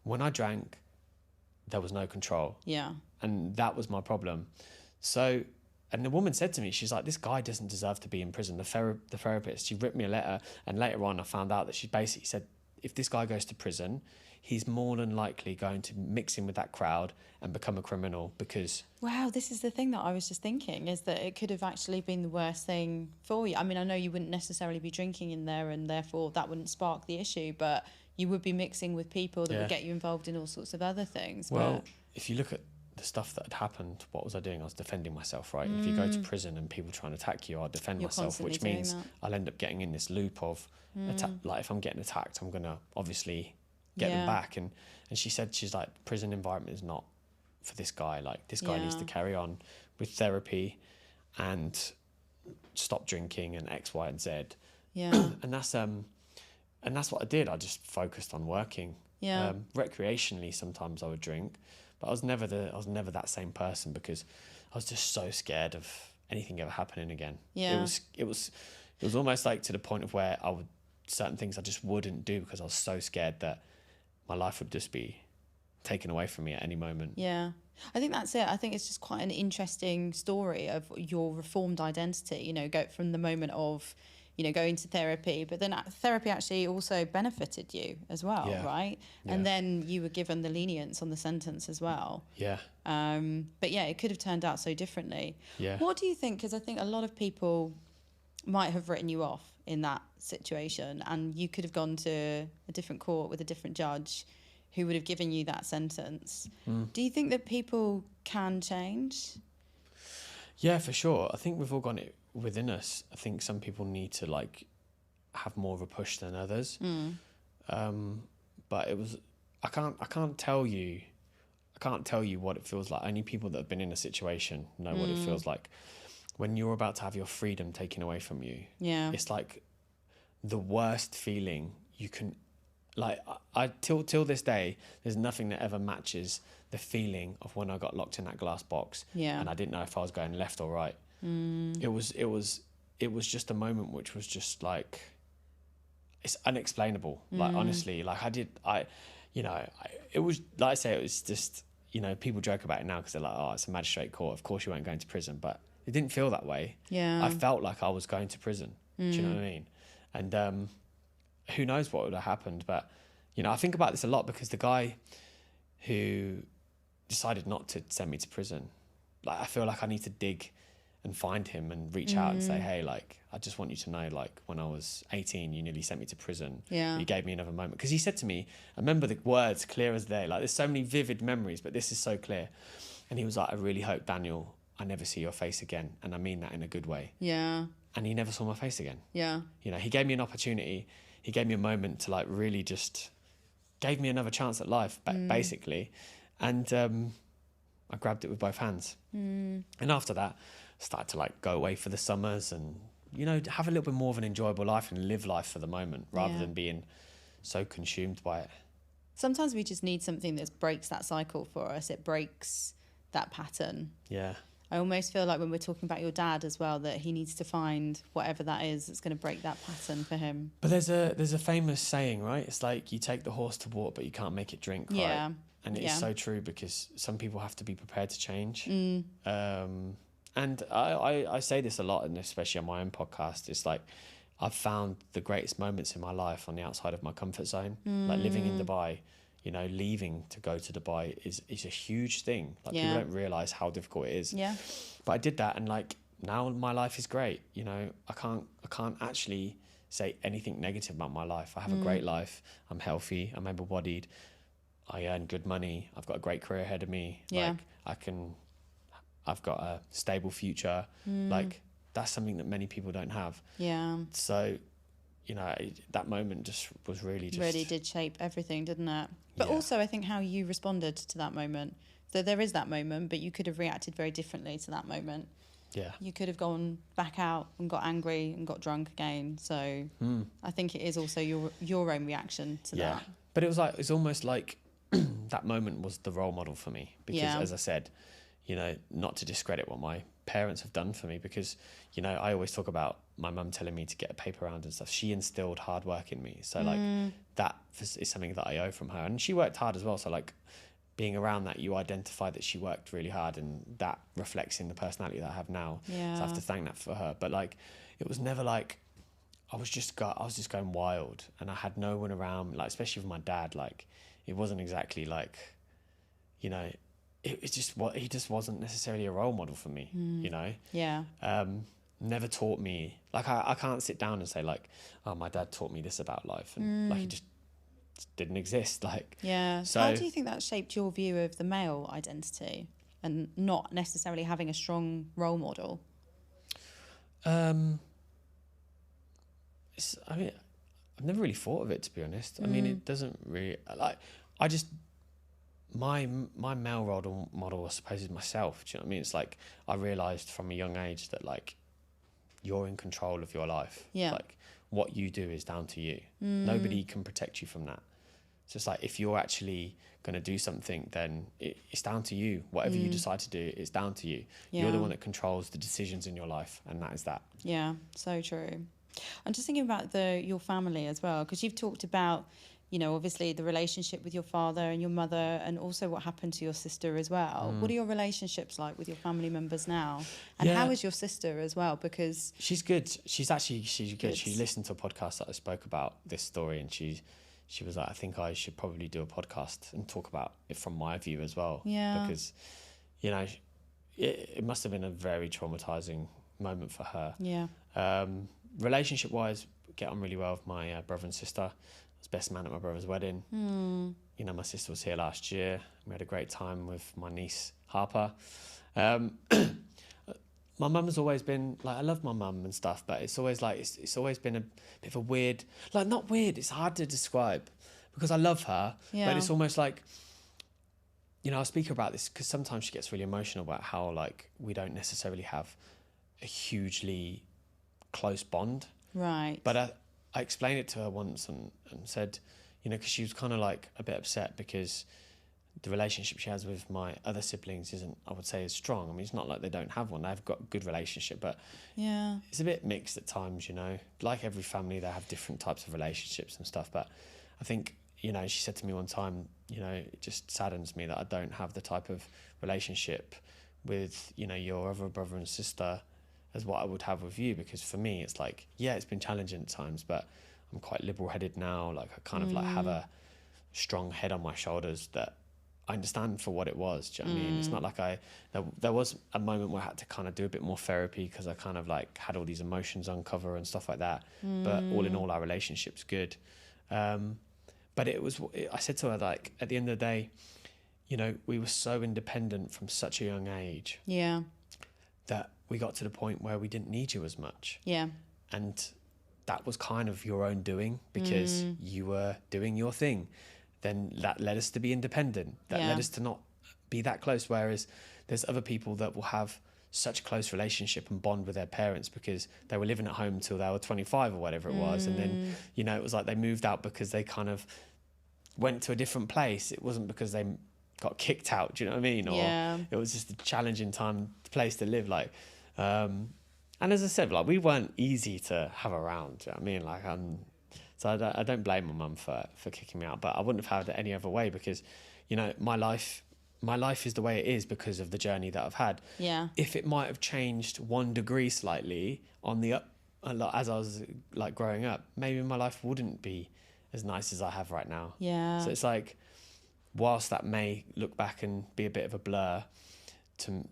when I drank, there was no control. Yeah. And that was my problem. So, and the woman said to me, she's like, this guy doesn't deserve to be in prison. The therapist, she wrote me a letter, and later on I found out that she basically said, if this guy goes to prison, he's more than likely going to mix in with that crowd and become a criminal because... Wow, this is the thing that I was just thinking, is that it could have actually been the worst thing for you. I mean, I know you wouldn't necessarily be drinking in there and therefore that wouldn't spark the issue, but you would be mixing with people that would get you involved in all sorts of other things. Well, if you look at the stuff that had happened, what was I doing? I was defending myself, right? If you go to prison and people try and attack you, I'll defend myself, which means I'll end up getting in this loop of like if I'm getting attacked, I'm gonna obviously get them back. And she said, she's like, prison environment is not for this guy. Like, this guy needs to carry on with therapy and stop drinking and X, Y, and Z. Yeah. And that's what I did. I just focused on working. Yeah. Recreationally, sometimes I would drink, but I was never that same person because I was just so scared of anything ever happening again. Yeah. It was almost like to the point of where certain things I just wouldn't do because I was so scared that my life would just be taken away from me at any moment. Yeah. I think that's it. I think it's just quite an interesting story of your reformed identity, you know, go from the moment of, you know, going to therapy, but then therapy actually also benefited you as well, Yeah. right? Yeah. And then you were given the lenience on the sentence as well. Yeah. But yeah, it could have turned out so differently. Yeah. What do you think? Because I think a lot of people might have written you off in that situation, and you could have gone to a different court with a different judge who would have given you that sentence. Do you think that people can change? Yeah, for sure. I think we've all got it within us. I think some people need to like have more of a push than others. But it was, I can't tell you what it feels like. Only people that have been in a situation know what it feels like when you're about to have your freedom taken away from you. Yeah. It's like the worst feeling you can. Like I till this day, there's nothing that ever matches the feeling of when I got locked in that glass box. Yeah. And I didn't know if I was going left or right. It was just a moment which was just like, it's unexplainable. Like honestly, like it was like I say, it was just, you know, people joke about it now because they're like, oh, it's a magistrate court. Of course you weren't going to prison, but it didn't feel that way. Yeah. I felt like I was going to prison. Do you know what I mean? And who knows what would have happened, but you know, I think about this a lot because the guy who decided not to send me to prison, like I feel like I need to dig and find him and reach out and say, hey, like I just want you to know, like when I was 18 you nearly sent me to prison. Yeah. You gave me another moment, because he said to me, I remember the words clear as day, like there's so many vivid memories but this is so clear, and he was like, I really hope, Daniel, I never see your face again, and I mean that in a good way. Yeah. And he never saw my face again. Yeah. You know, he gave me an opportunity. He gave me a moment to like really just gave me another chance at life, basically. And I grabbed it with both hands. And after that, started to like go away for the summers and, you know, have a little bit more of an enjoyable life and live life for the moment rather than being so consumed by it. Sometimes we just need something that breaks that cycle for us. It breaks that pattern. Yeah. I almost feel like when we're talking about your dad as well, that he needs to find whatever that is that's going to break that pattern for him. But there's a famous saying, right? It's like you take the horse to water, but you can't make it drink, right? Yeah. And it's so true, because some people have to be prepared to change. And I say this a lot, and especially on my own podcast, it's like I've found the greatest moments in my life on the outside of my comfort zone. Like living in Dubai, you know, leaving to go to Dubai is a huge thing. Like people don't realise how difficult it is. Yeah. But I did that, and like now my life is great. You know, I can't actually say anything negative about my life. I have a great life. I'm healthy. I'm able-bodied. I earn good money. I've got a great career ahead of me. Yeah. Like I've got a stable future. Like that's something that many people don't have. Yeah. So, you know, that moment just was really did shape everything, didn't it? But also I think how you responded to that moment. So there is that moment, but you could have reacted very differently to that moment. Yeah. You could have gone back out and got angry and got drunk again. So I think it is also your own reaction to that. But it's almost like that moment was the role model for me, because as I said, you know, not to discredit what my parents have done for me, because, you know, I always talk about my mum telling me to get a paper round and stuff. She instilled hard work in me. So like that is something that I owe from her. And she worked hard as well. So like being around that, you identify that she worked really hard, and that reflects in the personality that I have now. Yeah. So I have to thank that for her. But like, it was never like, I was just going wild, and I had no one around, like, especially with my dad. Like, it wasn't exactly like, you know, he just wasn't necessarily a role model for me, you know? Yeah. Never taught me, like, I can't sit down and say like, oh, my dad taught me this about life, and like, he just didn't exist. Like, yeah. So how do you think that shaped your view of the male identity and not necessarily having a strong role model? I mean, I've never really thought of it, to be honest. I mean, it doesn't really, like, I just, my male role model, I suppose, is myself. Do you know what I mean? It's like, I realised from a young age that, like, you're in control of your life. Yeah. Like, what you do is down to you. Nobody can protect you from that. So it's like, if you're actually going to do something, then it's down to you. Whatever you decide to do, it's down to you. Yeah. You're the one that controls the decisions in your life, and that is that. Yeah, so true. I'm just thinking about your family as well, because you've talked about you know, obviously the relationship with your father and your mother, and also what happened to your sister as well. What are your relationships like with your family members now? And how is your sister as well? Because she's good. She's good. She listened to a podcast that I spoke about this story, and she was like, I think I should probably do a podcast and talk about it from my view as well. Yeah. Because, you know, it must have been a very traumatizing moment for her. Yeah. Relationship wise, get on really well with my brother and sister. I was best man at my brother's wedding. You know, my sister was here last year. We had a great time with my niece Harper. My mum has always been like, I love my mum and stuff, but it's always like it's always been a bit of a weird, like not weird, it's hard to describe because I love her, but it's almost like, you know, I'll speak about this because sometimes she gets really emotional about how like we don't necessarily have a hugely close bond. Right. But I explained it to her once and said, you know, because she was kind of like a bit upset because the relationship she has with my other siblings isn't, I would say, as strong. I mean, it's not like they don't have one. They've got a good relationship, but it's a bit mixed at times, you know. Like every family, they have different types of relationships and stuff. But I think, you know, she said to me one time, you know, it just saddens me that I don't have the type of relationship with, you know, your other brother and sister as what I would have with you. Because for me, it's like, yeah, it's been challenging at times, but I'm quite liberal-headed now. Like I kind of like have a strong head on my shoulders that I understand for what it was. Do you know what I mean? It's not like there was a moment where I had to kind of do a bit more therapy because I kind of like had all these emotions uncover and stuff like that. But all in all, our relationship's good. But I said to her, like, at the end of the day, you know, we were so independent from such a young age. Yeah. That we got to the point where we didn't need you as much. Yeah. And that was kind of your own doing because you were doing your thing. Then that led us to be independent. That led us to not be that close. Whereas there's other people that will have such a close relationship and bond with their parents because they were living at home till they were 25 or whatever it was. And then, you know, it was like they moved out because they kind of went to a different place. It wasn't because they got kicked out, do you know what I mean? Or it was just a challenging place to live. Like, and as I said, like we weren't easy to have around. Do you know what I mean? Like, so I don't blame my mum for kicking me out, but I wouldn't have had it any other way because, you know, my life is the way it is because of the journey that I've had. Yeah. If it might have changed 1 degree slightly on the up, as I was like growing up, maybe my life wouldn't be as nice as I have right now. Yeah. So it's like, whilst that may look back and be a bit of a blur to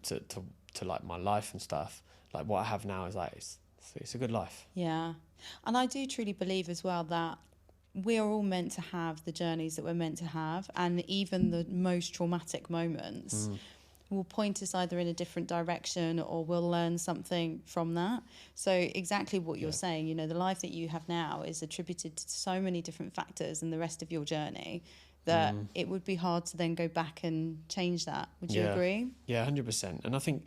like my life and stuff, like what I have now is like it's a good life. Yeah. And I do truly believe as well that we are all meant to have the journeys that we're meant to have, and even the most traumatic moments will point us either in a different direction or we'll learn something from that. So exactly what you're saying, you know, the life that you have now is attributed to so many different factors in the rest of your journey that it would be hard to then go back and change that. Would you agree? Yeah, 100%. And I think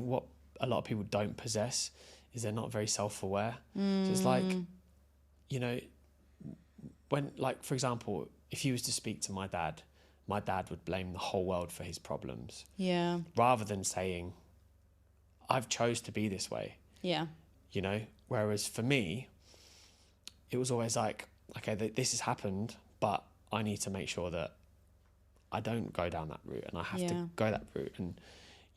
what a lot of people don't possess is they're not very self-aware. So it's like, you know, when, like, for example, if you was to speak to my dad would blame the whole world for his problems. Yeah. Rather than saying, I've chose to be this way. Yeah. You know, whereas for me, it was always like, okay, this has happened, but I need to make sure that I don't go down that route and I have to go that route. And,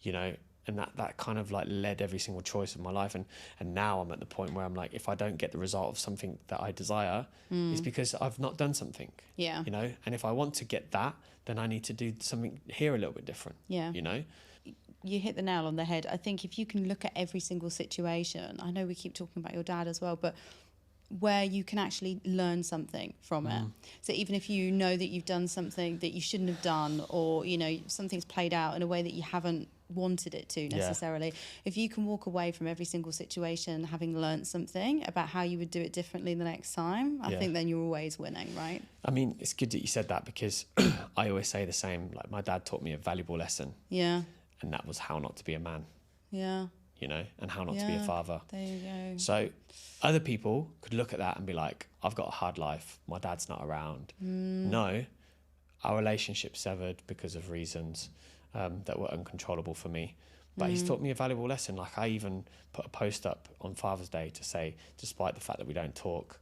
you know, and that kind of like led every single choice of my life. And now I'm at the point where I'm like, if I don't get the result of something that I desire, it's because I've not done something. Yeah. You know, and if I want to get that, then I need to do something here a little bit different. Yeah. You know? You hit the nail on the head. I think if you can look at every single situation, I know we keep talking about your dad as well, but where you can actually learn something from it. So even if you know that you've done something that you shouldn't have done, or, you know, something's played out in a way that you haven't wanted it to necessarily, if you can walk away from every single situation having learned something about how you would do it differently the next time, I think then you're always winning, right? I mean, it's good that you said that because I always say the same. Like, my dad taught me a valuable lesson. Yeah. And that was how not to be a man. Yeah. You know, and how not to be a father. There you go. So other people could look at that and be like, I've got a hard life, my dad's not around. No, our relationship severed because of reasons that were uncontrollable for me. But he's taught me a valuable lesson. Like, I even put a post up on Father's Day to say, despite the fact that we don't talk,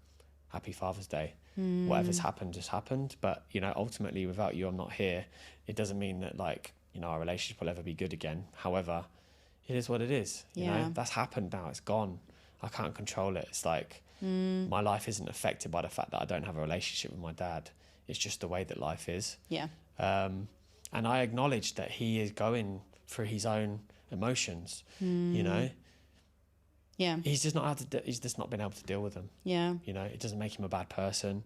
happy Father's Day. whatever's happened just happened. But, you know, ultimately without you, I'm not here. It doesn't mean that, like, you know, our relationship will ever be good again. However, it is what it is. You know, that's happened now. It's gone. I can't control it. It's like my life isn't affected by the fact that I don't have a relationship with my dad. It's just the way that life is. Yeah. And I acknowledge that he is going through his own emotions, you know. Yeah. He's just not been able to deal with them. Yeah. You know, it doesn't make him a bad person.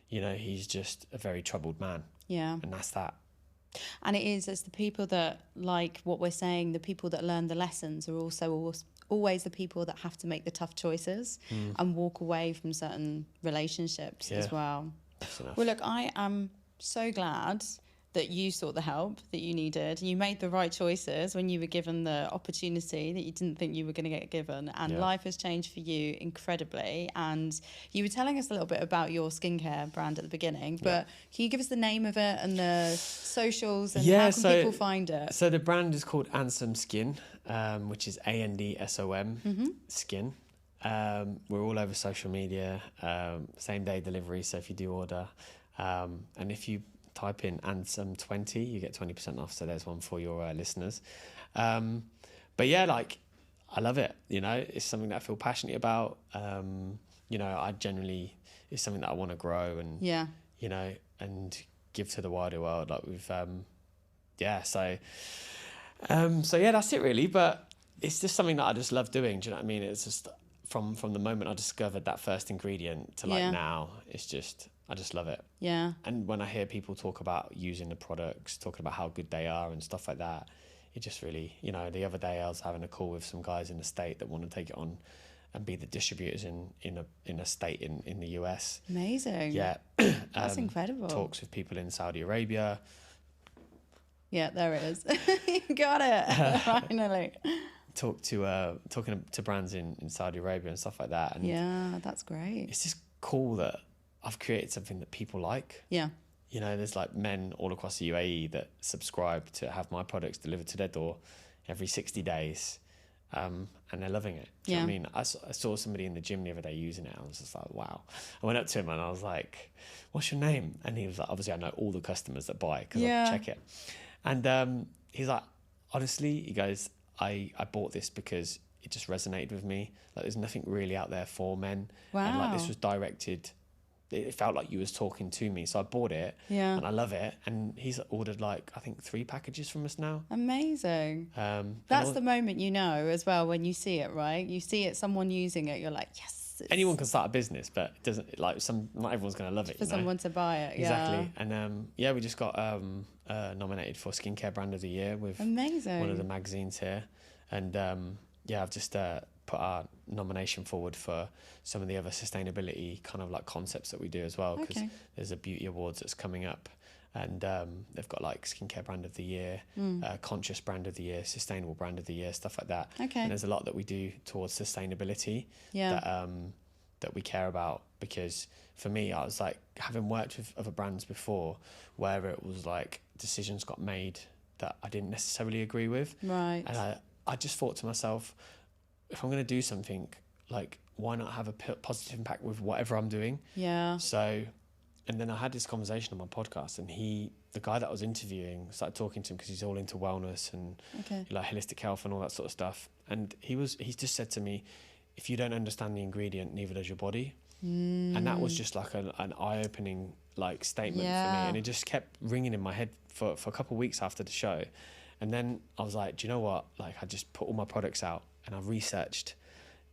You know, he's just a very troubled man. Yeah. And that's that. And it's the people that, like what we're saying, the people that learn the lessons are also always the people that have to make the tough choices and walk away from certain relationships as well. Well, look, I am so glad that you sought the help that you needed. You made the right choices when you were given the opportunity that you didn't think you were going to get given. And life has changed for you incredibly. And you were telling us a little bit about your skincare brand at the beginning, but can you give us the name of it and the socials and how can people find it? So the brand is called Ansom Skin, which is ANDSOM Skin. We're all over social media, same day delivery. So if you do order, and if you type in Ansom20, you get 20% off. So there's one for your listeners. But yeah, like, I love it. You know, it's something that I feel passionate about. You know, I generally, it's something that I want to grow and, you know, and give to the wider world. Like we've, so yeah, that's it really. But it's just something that I just love doing. Do you know what I mean? It's just from the moment I discovered that first ingredient to like now, it's just, I just love it. Yeah. And when I hear people talk about using the products, talking about how good they are and stuff like that, it just really, you know, the other day I was having a call with some guys in the state that want to take it on and be the distributors in a state in the US. Amazing. Yeah. That's incredible. Talks with people in Saudi Arabia. Yeah, there it is. You got it. Finally. Talking to brands in Saudi Arabia and stuff like that. And yeah, that's great. It's just cool that I've created something that people like. Yeah. You know, there's like men all across the UAE that subscribe to have my products delivered to their door every 60 days. And they're loving it. Do you know what I mean? I saw somebody in the gym the other day using it. I was just like, wow. I went up to him and I was like, what's your name? And he was like, obviously I know all the customers that buy because I check it. And he's like, honestly, he goes, I bought this because it just resonated with me. Like there's nothing really out there for men. Wow. And like this was directed, it felt like you was talking to me. So I bought it and I love it. And he's ordered like, I think 3 packages from us now. Amazing. That's the moment, you know, as well, when you see it, right? You see it, someone using it, you're like, yes. Anyone can start a business, but it doesn't, like not everyone's going to love it. For someone to buy it. Exactly. And we just got nominated for Skincare Brand of the Year with one of the magazines here. And I've just put our nomination forward for some of the other sustainability kind of like concepts that we do as well, because there's a beauty awards that's coming up, and they've got like Skincare Brand of the Year, Conscious Brand of the Year, Sustainable Brand of the Year, stuff like that. And there's a lot that we do towards sustainability that we care about, because for me, I was like, having worked with other brands before where it was like decisions got made that I didn't necessarily agree with, right? And I just thought to myself, if I'm going to do something, like, why not have a positive impact with whatever I'm doing? Yeah. So, and then I had this conversation on my podcast, and the guy that I was interviewing, started talking to him because he's all into wellness and like holistic health and all that sort of stuff. And he's just said to me, if you don't understand the ingredient, neither does your body. And that was just like an eye-opening like statement for me. And it just kept ringing in my head for a couple of weeks after the show. And then I was like, do you know what? Like, I just put all my products out and I researched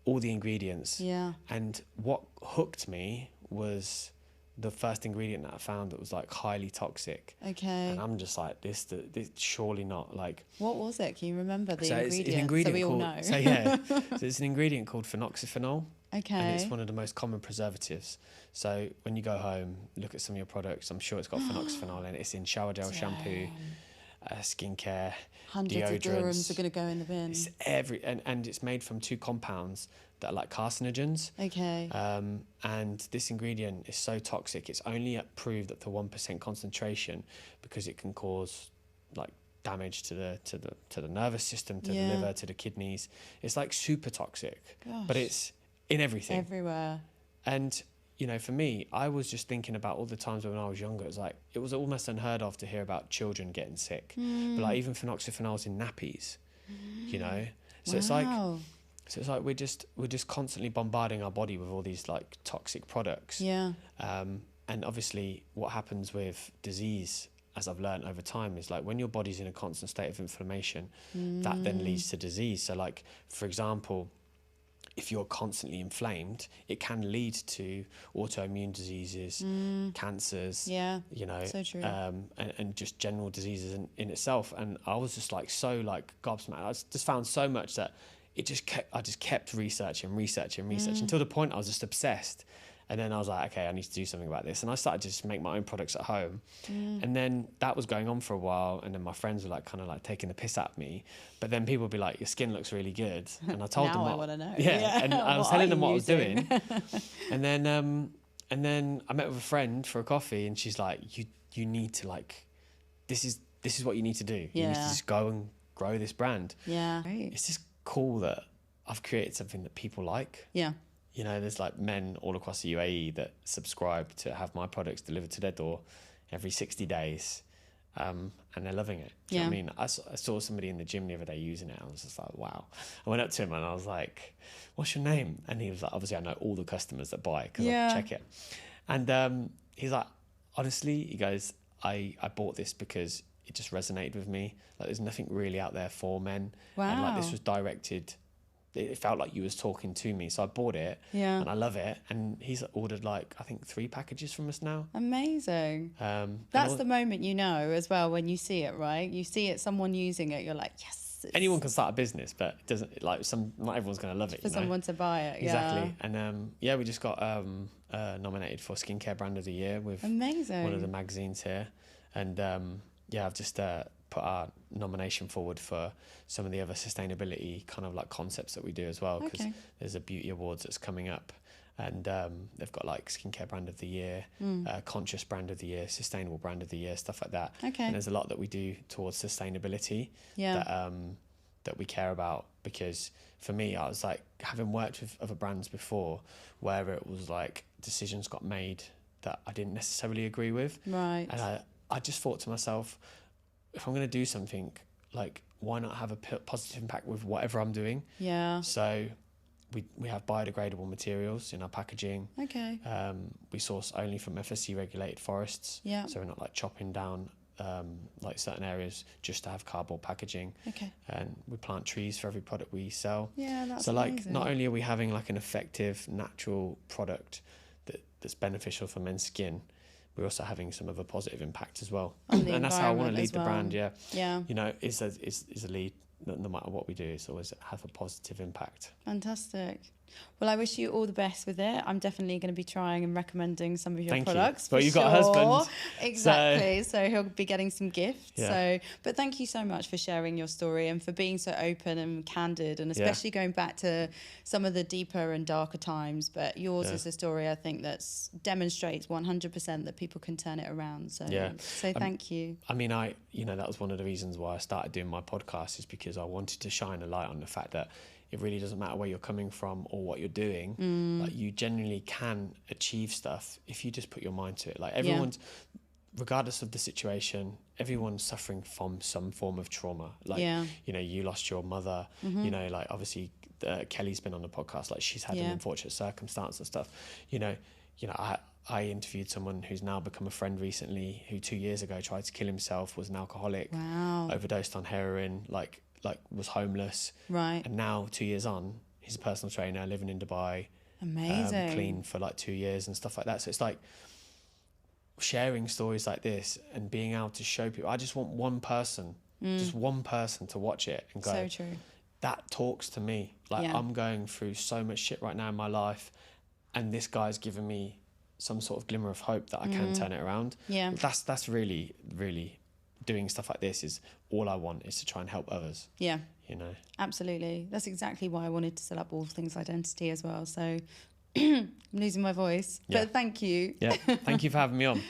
all the ingredients. Yeah. And what hooked me was the first ingredient that I found that was like highly toxic. Okay. And I'm just like, this surely not. Like, what was it? Can you remember the ingredient? It's an ingredient so we all know. So it's an ingredient called phenoxyphenol. Okay. And it's one of the most common preservatives. So when you go home, look at some of your products, I'm sure it's got phenoxyphenol in it. It's in shower gel, shampoo, skincare, hundreds deodorants. Of dirhams are going to go in the bin. It's and it's made from 2 compounds that are like carcinogens. Okay. And this ingredient is so toxic. It's only approved at the 1% concentration because it can cause like damage to the nervous system, to the liver, to the kidneys. It's like super toxic. Gosh. But it's in everything. Everywhere. And you know, for me, I was just thinking about all the times when I was younger. It was almost unheard of to hear about children getting sick. But like even phenoxyphenols in nappies, you know. So Wow. it's like we're just constantly bombarding our body with all these like toxic products. Yeah. And obviously what happens with disease, as I've learned over time, is like when your body's in a constant state of inflammation, that then leads to disease. So like, for example, if you're constantly inflamed, it can lead to autoimmune diseases, cancers, you know, so true. And just general diseases in itself. And I was just like so like gobsmacked. I just found so much that I just kept researching until the point I was just obsessed. And then I was like, okay, I need to do something about this. And I started to just make my own products at home. And then that was going on for a while. And then my friends were like kind of like taking the piss at me. But then people would be like, your skin looks really good. And I told them I want to know. Yeah. And I was telling them what I was doing. And then I met with a friend for a coffee, and she's like, you need to like, this is what you need to do. You need to just go and grow this brand. Yeah. Right. It's just cool that I've created something that people like. Yeah. You know, there's like men all across the UAE that subscribe to have my products delivered to their door every 60 days. And they're loving it. Do you know what I mean? I saw somebody in the gym the other day using it. I was just like, wow. I went up to him and I was like, what's your name? And he was like, obviously I know all the customers that buy because I check it. And he's like, honestly, he goes, I bought this because it just resonated with me. Like there's nothing really out there for men. Wow. And like this was directed, it felt like you was talking to me. So I bought it and I love it. And he's ordered like, I think 3 packages from us now. Amazing. That's the moment, you know, as well, when you see it, right? You see it, someone using it, you're like, yes. Anyone can start a business, but it doesn't, like not everyone's going to love it. For someone to buy it. Exactly. And we just got nominated for Skincare Brand of the Year with Amazing. one of the magazines here. And I've just put our nomination forward for some of the other sustainability kind of like concepts that we do as well, because there's a beauty awards that's coming up, and they've got like Skincare Brand of the Year, Conscious Brand of the Year, Sustainable Brand of the Year, stuff like that. And there's a lot that we do towards sustainability that we care about, because for me, I was like, having worked with other brands before where it was like decisions got made that I didn't necessarily agree with, right? And I just thought to myself, if I'm going to do something, like, why not have a positive impact with whatever I'm doing? Yeah. So we have biodegradable materials in our packaging. Okay. We source only from FSC regulated forests. Yeah. So we're not like chopping down like certain areas just to have cardboard packaging. Okay. And we plant trees for every product we sell. Yeah, that's so like amazing. Not only are we having like an effective natural product that's beneficial for men's skin, we're also having some of a positive impact as well. And that's how I want to lead the brand. Yeah. Yeah. You know, is a lead, no matter what we do, it's always have a positive impact. Fantastic. Well, I wish you all the best with it. I'm definitely going to be trying and recommending some of your products. Well, you've got a husband. Exactly. So he'll be getting some gifts. Yeah. But thank you so much for sharing your story and for being so open and candid, and especially going back to some of the deeper and darker times. But yours is a story, I think, that demonstrates 100% that people can turn it around. So, thank you. I mean, that was one of the reasons why I started doing my podcast, is because I wanted to shine a light on the fact that it really doesn't matter where you're coming from or what you're doing. Like, you genuinely can achieve stuff if you just put your mind to it. Like, everyone's, regardless of the situation, everyone's suffering from some form of trauma. Like, you know, you lost your mother, you know, like obviously Kelly's been on the podcast, like she's had an unfortunate circumstance and stuff. You know, I interviewed someone who's now become a friend recently, who 2 years ago tried to kill himself, was an alcoholic, overdosed on heroin, like was homeless, right? And now 2 years on, he's a personal trainer, living in Dubai, amazing, clean for like 2 years and stuff like that. So it's like sharing stories like this and being able to show people. I just want one person, just one person to watch it and go, so true, that talks to me. Like, I'm going through so much shit right now in my life, and this guy's given me some sort of glimmer of hope that I can turn it around. Yeah, that's really, really, doing stuff like this is all I want, is to try and help others. Yeah, you know, absolutely. That's exactly why I wanted to set up All Things Identity as well. So I'm losing my voice, but thank you. Yeah, thank you for having me on.